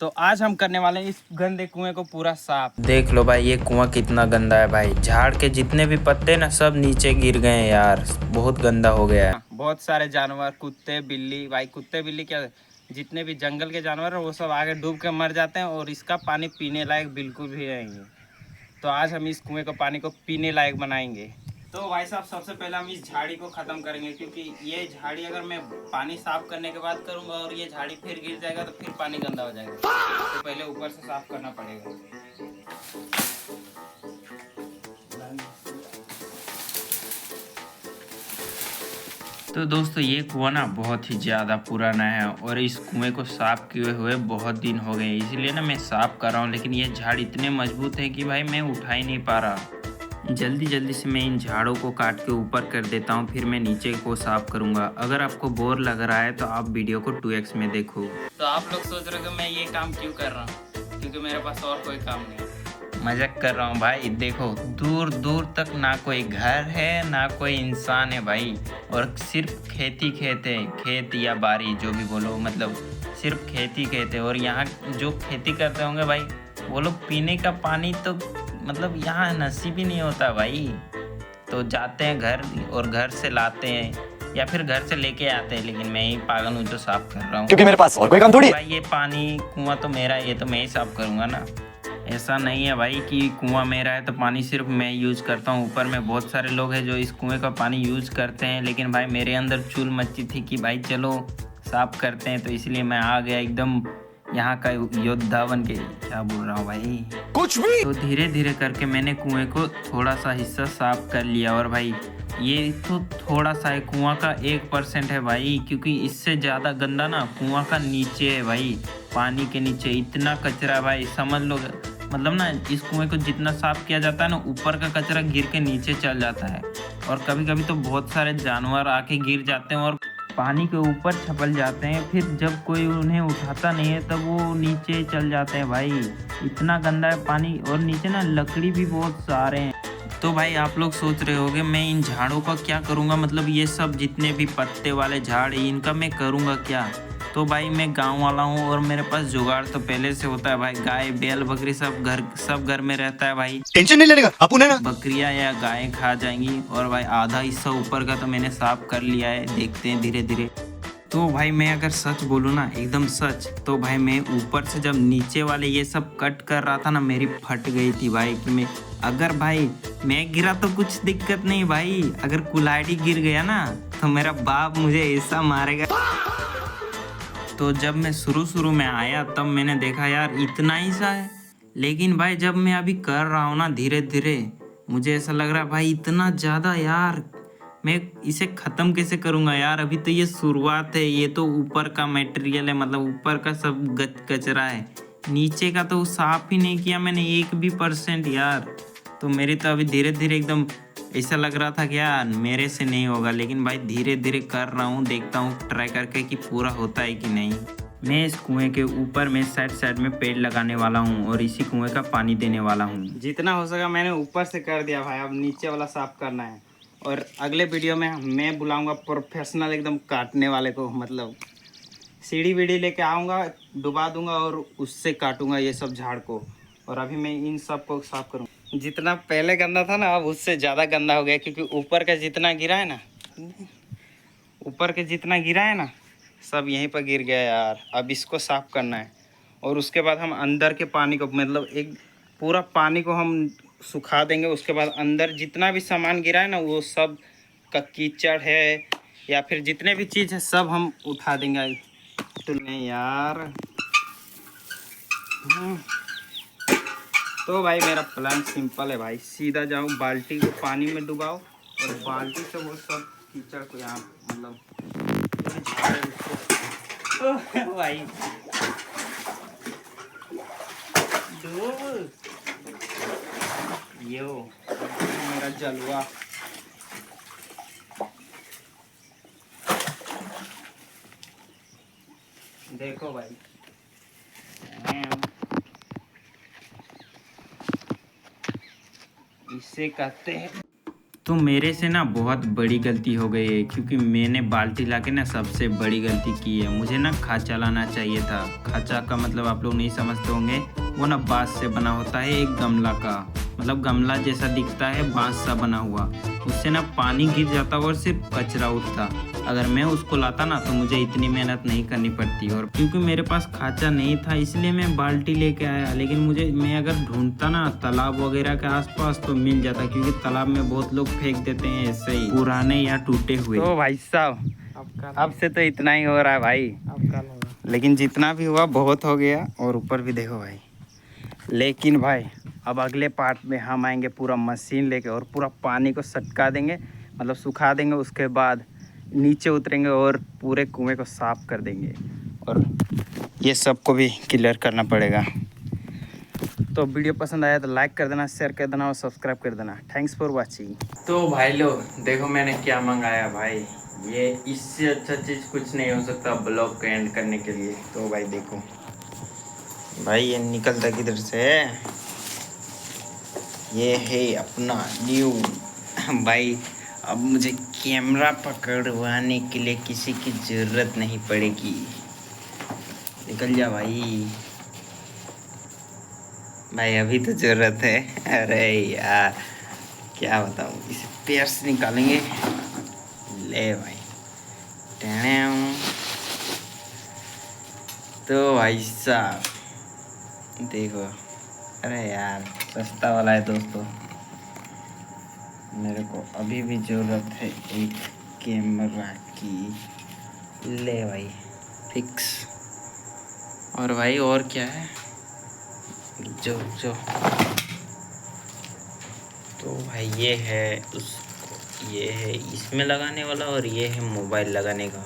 तो आज हम करने वाले हैं इस गंदे कुएं को पूरा साफ। देख लो भाई, ये कुआं कितना गंदा है भाई। झाड़ के जितने भी पत्ते ना सब नीचे गिर गए हैं यार, बहुत गंदा हो गया है। बहुत सारे जानवर, कुत्ते बिल्ली, भाई कुत्ते बिल्ली क्या, जितने भी जंगल के जानवर हैं वो सब आगे डूब के मर जाते हैं और इसका पानी पीने लायक बिल्कुल भी नहीं है। तो आज हम इस कुएं को पानी को पीने लायक बनाएंगे। तो भाई साहब, सबसे पहले हम इस झाड़ी को ख़त्म करेंगे, क्योंकि ये झाड़ी अगर मैं पानी साफ करने के बाद करूँगा और ये झाड़ी फिर गिर जाएगा तो फिर पानी गंदा हो जाएगा। तो पहले ऊपर से साफ करना पड़ेगा। तो दोस्तों, ये कुआं ना बहुत ही ज़्यादा पुराना है और इस कुएं को साफ किए हुए बहुत दिन हो गए, इसलिए ना मैं साफ कर रहा हूँ। लेकिन ये झाड़ इतने मजबूत है कि भाई मैं उठा ही नहीं पा रहा। जल्दी जल्दी से मैं इन झाड़ों को काट के ऊपर कर देता हूँ, फिर मैं नीचे को साफ करूँगा। अगर आपको बोर लग रहा है तो आप वीडियो को 2x में देखो। तो आप लोग सोच रहे हो कि मैं ये काम क्यों कर रहा हूँ, क्योंकि मेरे पास और कोई काम नहीं है। मजाक कर रहा हूँ भाई। देखो, दूर दूर तक ना कोई घर है ना कोई इंसान है भाई, और सिर्फ खेती खेत है, खेत या बाड़ी जो भी बोलो, मतलब सिर्फ खेती खेत है। और यहाँ जो खेती करते होंगे भाई, वो लोग पीने का पानी तो मतलब यहाँ नसीब ही नहीं होता भाई। तो जाते हैं घर और घर से लाते हैं या फिर घर से लेके आते हैं। लेकिन मैं ही पागल हूँ जो साफ कर रहा हूँ, क्योंकि मेरे पास और कोई काम थोड़ी है। भाई ये पानी कुआं तो मेरा है, ये तो मैं ही साफ करूँगा ना। ऐसा नहीं है भाई कि कुआं मेरा है तो पानी सिर्फ मैं यूज़ करता हूँ। ऊपर में बहुत सारे लोग हैं जो इस कुएं का पानी यूज़ करते हैं, लेकिन भाई मेरे अंदर चुल मची थी कि भाई चलो साफ करते हैं, तो इसलिए मैं आ गया एकदम यहाँ का योद्धा बन के। क्या बोल रहा हूँ भाई, कुछ भी। तो धीरे धीरे करके मैंने कुएं को थोड़ा सा हिस्सा साफ कर लिया। और भाई ये तो थोड़ा सा है, कुआं का 1% है भाई, क्योंकि इससे ज़्यादा गंदा ना कुआं का नीचे है भाई। पानी के नीचे इतना कचरा है भाई, समझ लो। मतलब ना इस कुएं को जितना साफ किया जाता है ना, ऊपर का कचरा गिर के नीचे चल जाता है। और कभी कभी तो बहुत सारे जानवर आके गिर जाते हैं और पानी के ऊपर छपल जाते हैं। फिर जब कोई उन्हें उठाता नहीं है तब वो नीचे चल जाते हैं भाई। इतना गंदा है पानी, और नीचे ना लकड़ी भी बहुत सारे हैं। तो भाई आप लोग सोच रहे होंगे मैं इन झाड़ों का क्या करूँगा, मतलब ये सब जितने भी पत्ते वाले झाड़ इनका मैं करूँगा क्या। तो भाई मैं गांव वाला हूँ और मेरे पास जुगाड़ तो पहले से होता है भाई। गाय बैल बकरी सब घर में रहता है भाई। टेंशन नहीं लेने का, अपन है ना। बकरियां या गाय खा जाएंगी। और भाई आधा हिस्सा ऊपर का तो मैंने साफ कर लिया है, देखते हैं धीरे धीरे। तो भाई मैं अगर सच बोलूँ ना, एकदम सच, तो भाई मैं ऊपर से जब नीचे वाले ये सब कट कर रहा था ना, मेरी फट गई थी भाई। कि मैं अगर भाई मैं गिरा तो कुछ दिक्कत नहीं भाई, अगर कुल्हाड़ी गिर गया ना तो मेरा बाप मुझे ऐसा मारेगा। तो जब मैं शुरू में आया तब मैंने देखा यार इतना ही सा है। लेकिन भाई जब मैं अभी कर रहा हूँ ना धीरे धीरे, मुझे ऐसा लग रहा है भाई इतना ज़्यादा यार, मैं इसे ख़त्म कैसे करूँगा यार। अभी तो ये शुरुआत है, ये तो ऊपर का मटेरियल है, मतलब ऊपर का सब कचरा है। नीचे का तो साफ ही नहीं किया मैंने 1% यार। तो मेरी तो अभी धीरे धीरे एकदम ऐसा लग रहा था कि यार मेरे से नहीं होगा। लेकिन भाई धीरे धीरे कर रहा हूँ, देखता हूँ ट्राई करके कि पूरा होता है कि नहीं। मैं इस कुएं के ऊपर में साइड में पेड़ लगाने वाला हूँ और इसी कुएं का पानी देने वाला हूँ। जितना हो सका मैंने ऊपर से कर दिया भाई, अब नीचे वाला साफ करना है। और अगले वीडियो में मैं बुलाऊंगा प्रोफेशनल एकदम काटने वाले को, मतलब सीढ़ी वीढ़ी लेके आऊँगा, डुबा दूंगा और उससे काटूंगा ये सब झाड़ को। और अभी मैं इन सब को साफ करूँगा। जितना पहले गंदा था ना, अब उससे ज़्यादा गंदा हो गया, क्योंकि ऊपर का जितना गिरा है ना, ऊपर के जितना गिरा है ना, सब यहीं पर गिर गया यार। अब इसको साफ करना है और उसके बाद हम अंदर के पानी को, मतलब एक पूरा पानी को हम सुखा देंगे। उसके बाद अंदर जितना भी सामान गिरा है ना, वो सब का कीचड़ है या फिर जितने भी चीज़ है सब हम उठा देंगे। तो नहीं यार, तो भाई मेरा प्लान सिंपल है भाई, सीधा जाओ बाल्टी को पानी में डुबाओ और बाल्टी से वो सब कीचड़ को यहाँ मतलब भाई यो मेरा जलवा। देखो भाई, इसे कहते हैं। तो मेरे से ना बहुत बड़ी गलती हो गई है, क्योंकि मैंने बाल्टी लाके ना सबसे बड़ी गलती की है। मुझे ना खाचा लाना चाहिए था। खाचा का मतलब आप लोग नहीं समझते होंगे, वो ना बांस से बना होता है, एक गमला का, मतलब गमला जैसा दिखता है, बांस सा बना हुआ। उससे ना पानी गिर जाता और सिर्फ कचरा उठता। अगर मैं उसको लाता ना तो मुझे इतनी मेहनत नहीं करनी पड़ती। और क्योंकि मेरे पास खाचा नहीं था इसलिए मैं बाल्टी लेके आया, लेकिन मैं अगर ढूंढता ना तालाब वगैरह के आसपास तो मिल जाता, क्योंकि तालाब में बहुत लोग फेंक देते हैं ऐसे ही पुराने या टूटे हुए। तो भाई साहब अब से तो इतना ही हो रहा है भाई, लेकिन जितना भी हुआ बहुत हो गया। और ऊपर भी देखो भाई। लेकिन भाई अब अगले पार्ट में हम आएंगे पूरा मशीन लेके और पूरा पानी को सटका देंगे, मतलब सुखा देंगे। उसके बाद नीचे उतरेंगे और पूरे कुएं को साफ कर देंगे, और ये सबको भी क्लियर करना पड़ेगा। तो वीडियो पसंद आया तो लाइक कर देना, शेयर कर देना और सब्सक्राइब कर देना। Thanks for watching. तो भाई लोग देखो मैंने क्या मंगाया भाई, ये इससे अच्छा चीज़ कुछ नहीं हो सकता ब्लॉग को एंड करने के लिए। तो भाई देखो भाई, ये निकलता किधर से है, ये है अपना न्यू। भाई अब मुझे कैमरा पकड़वाने के लिए किसी की ज़रूरत नहीं पड़ेगी। निकल जा भाई, भाई अभी तो ज़रूरत है। अरे यार क्या बताऊँ, इसे पैर से निकालेंगे। ले भाई टेढ़े। तो भाई साहब देखो, अरे यार सस्ता वाला है दोस्तों। मेरे को अभी भी ज़रूरत है एक कैमरा की। ले भाई फिक्स। और भाई और क्या है, जो तो भाई ये है इसमें लगाने वाला, और ये है मोबाइल लगाने का।